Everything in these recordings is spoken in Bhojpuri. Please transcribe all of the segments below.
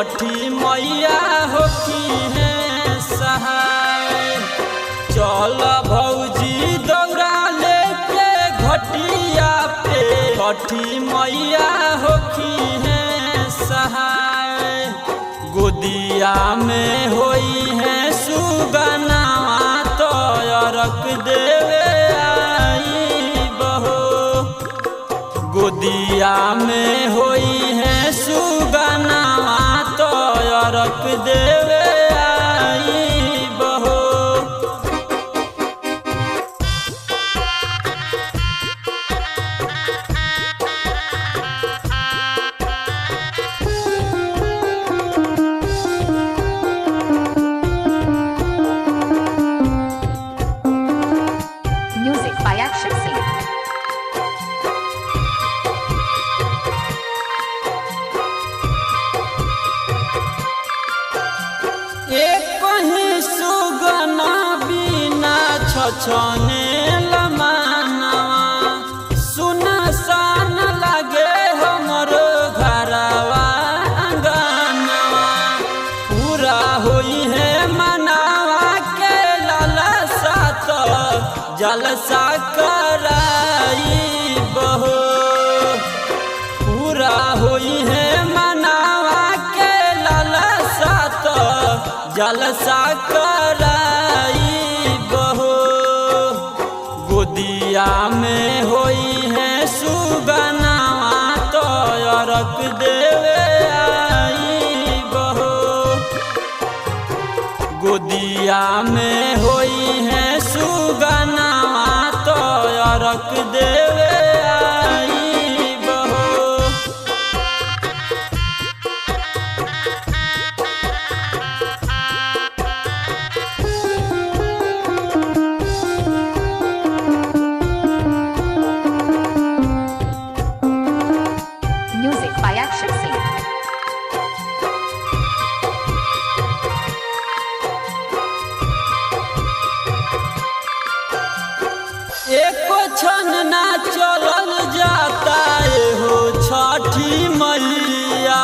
छठी मैया होखी है सहाय। चल भौजी दौड़ा लेके घटिया पे छठी मैया होखी है सहाय। गोदिया में होई है सुगनावा तो रख देवे आई बहो। गोदिया में होई है सुगनावा तो रख देवे आई बहो। Music by Action Scene. एक ही सुगना बिना छछने लमानवा। सुना सान लगे हमर घरवा अंगनवा। पूरा होई है मनावा के लालसा तो जलसा कराई बहो। पूरा होई है मनावा के लालसा तो जलसा कराई बहो। गोदिया में होई है सुगनावा तो रख देवे आई बहो। गोदिया में होई है सुगनावा तो रख देवे आई बहो। Music by Action Scene. एको क्षण ना चलल जाता हो छठी मैया।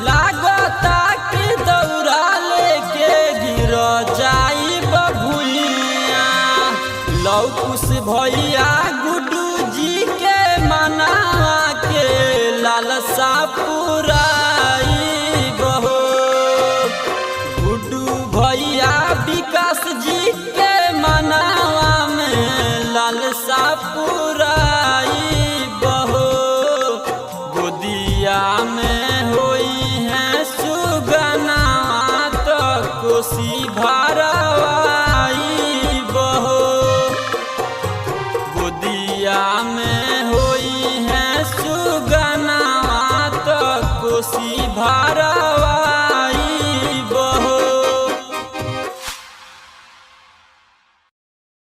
लागता कि दौड़ा लेके गिर जाई बबुलिया। लौकुश भैया गुड्डू जी के मनावा के लालसा पुराई बहो। गुड्डू भैया विकास जी के मनावा में लालसा पुराई